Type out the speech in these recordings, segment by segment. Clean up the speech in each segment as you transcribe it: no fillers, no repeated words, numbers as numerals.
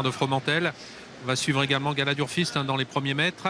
de Fromentel. On va suivre également Galadurfist dans les premiers mètres.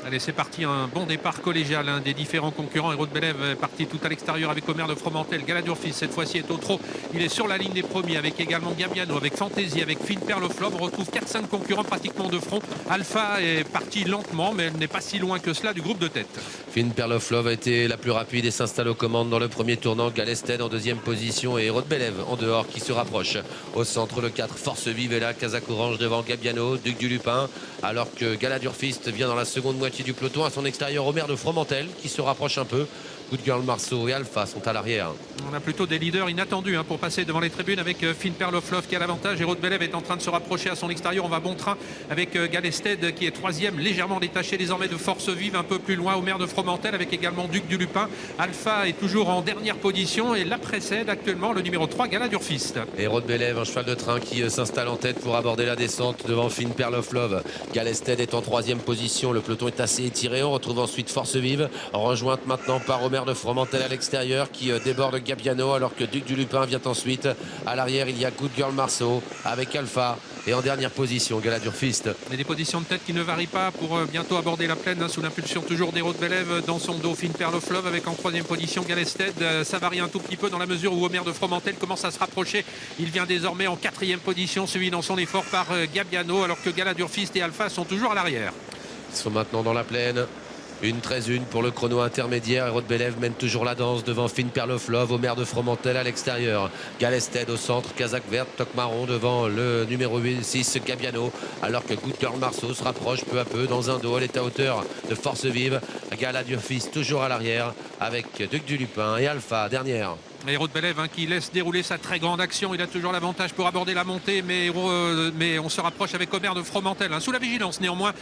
Allez, c'est parti, un bon départ collégial des différents concurrents. Hérault de Bélève est parti tout à l'extérieur avec Omer de Fromentel. Galadurfist, cette fois-ci, est au trot. Il est sur la ligne des premiers avec également Gabiano, avec Fantasy, avec Fine Perle Flop. On retrouve 4-5 concurrents pratiquement de front. Alpha est parti lentement, mais elle n'est pas si loin que cela du groupe de tête. Fine Perle Flop a été la plus rapide et s'installe aux commandes dans le premier tournant. Galested en deuxième position et Hérault de Bélève en dehors qui se rapproche. Au centre, le 4, Force Vive est là. Casac Orange devant Gabiano, Duc du Lupin. Alors que Galadurfist vient dans la seconde moitié du peloton. À son extérieur, Omer de Fromentel qui se rapproche un peu. Good Girl Marceau et Alpha sont à l'arrière. On a plutôt des leaders inattendus pour passer devant les tribunes avec Fine Perle Flop qui a l'avantage. Hérault de Bélève est en train de se rapprocher à son extérieur. On va bon train avec Galested qui est troisième, légèrement détaché désormais de Force Vive, un peu plus loin. Omer de Fromentel avec également Duc du Lupin. Alpha est toujours en dernière position et la précède actuellement le numéro 3, Galadurfist. Hérault de Bélève, un cheval de train qui s'installe en tête pour aborder la descente devant Fine Perle of Love. Galested est en troisième position. Le peloton est assez étiré. On retrouve ensuite Force Vive, rejointe maintenant par Omer de Fromentel à l'extérieur qui déborde Gabiano, alors que Duc du Lupin vient ensuite. À l'arrière, il y a Good Girl Marceau avec Alpha. Et en dernière position, Galadurfist. Et des positions de tête qui ne varient pas pour bientôt aborder la plaine sous l'impulsion toujours d'Hérault de Bélève. Dans son dos, Fine Perle of Love avec en troisième position Galested. Ça varie un tout petit peu dans la mesure où Omer de Fromentel commence à se rapprocher. Il vient désormais en quatrième position, suivi dans son effort par Gabiano, alors que Galadurfist et Alpha sont toujours à l'arrière. Ils sont maintenant dans la plaine. Une 13-1 pour le chrono intermédiaire. Hérault de Bélève mène toujours la danse devant Fine Perle of Love. Omer de Fromentel à l'extérieur. Galested au centre. Casac verte, toque marron devant le numéro 6 Gabiano. Alors que Good Girl Marceau se rapproche peu à peu dans un dos. Elle est à hauteur de Force Vive. Galadurfist toujours à l'arrière avec Duc du Lupin et Alpha dernière. Hérault de Bélève qui laisse dérouler sa très grande action. Il a toujours l'avantage pour aborder la montée, mais on se rapproche avec Omer de Fromentel, sous la vigilance néanmoins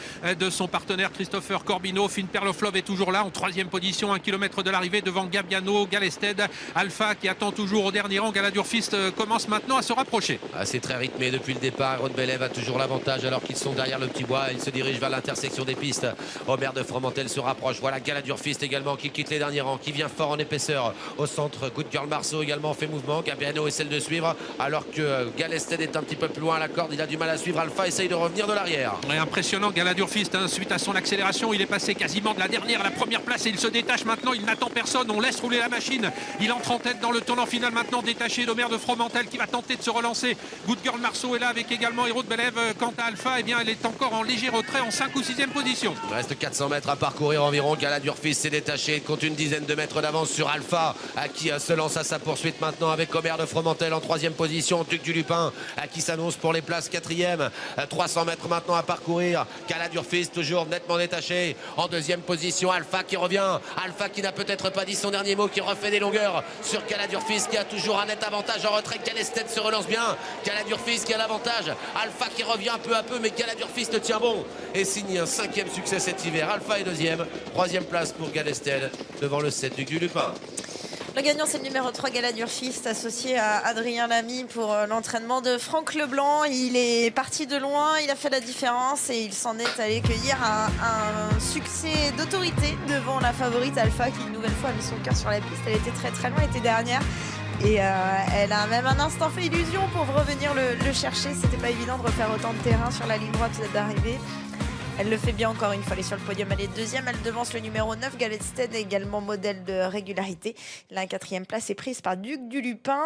de son partenaire Christopher Corbino. Fine Perle of Love est toujours là en troisième position, 1 km de l'arrivée devant Gabiano, Galested, Alpha qui attend toujours au dernier rang. Galadurfist commence maintenant à se rapprocher. C'est très rythmé depuis le départ. Hérault de Bélève a toujours l'avantage alors qu'ils sont derrière le petit bois. Ils se dirigent vers l'intersection des pistes. Omer de Fromentel se rapproche. Voilà Galadurfist également qui quitte les derniers rangs, qui vient fort en épaisseur. Au centre, Good Girl Marceau également fait mouvement. Gabiano essaie de suivre alors que Galested est un petit peu plus loin à la corde. Il a du mal à suivre. Alpha essaye de revenir de l'arrière. Impressionnant Galadurfist suite à son accélération. Il est passé quasiment de la dernière à la première place et il se détache maintenant. Il n'attend personne. On laisse rouler la machine. Il entre en tête dans le tournant final maintenant, détaché d'Omer de Fromentel qui va tenter de se relancer. Good Girl Marceau est là avec également Hérault de Bélève. Quant à Alpha, elle est encore en léger retrait en 5 ou 6e position. Il reste 400 mètres à parcourir environ. Galadurfist s'est détaché, compte une dizaine de mètres d'avance sur Alpha qui se lance à sa poursuite maintenant avec Omer de Fromentel en troisième position. Duc du Lupin qui s'annonce pour les places 4e. 300 mètres maintenant à parcourir. Galadurfist toujours nettement détaché en deuxième position. Alpha qui revient. Alpha qui n'a peut-être pas dit son dernier mot, qui refait des longueurs sur Galadurfist qui a toujours un net avantage en retrait. Galested se relance bien. Galadurfist qui a l'avantage. Alpha qui revient peu à peu, mais Galadurfist tient bon et signe un 5e succès cet hiver. Alpha est deuxième. 3e place pour Galested devant le 7 Duc du Lupin. Le gagnant, c'est le numéro 3, Galadurfist, associé à Adrien Lamy pour l'entraînement de Franck Leblanc. Il est parti de loin, il a fait la différence et il s'en est allé cueillir un succès d'autorité devant la favorite Alpha qui, une nouvelle fois, a mis son cœur sur la piste. Elle était très très loin, elle était dernière. Et elle a même un instant fait illusion pour revenir le chercher. C'était pas évident de refaire autant de terrain sur la ligne droite d'arrivée. Elle le fait bien encore une fois, elle est sur le podium, elle est deuxième, elle devance le numéro 9, Galested, également modèle de régularité. La 4e place est prise par Duc du Lupin.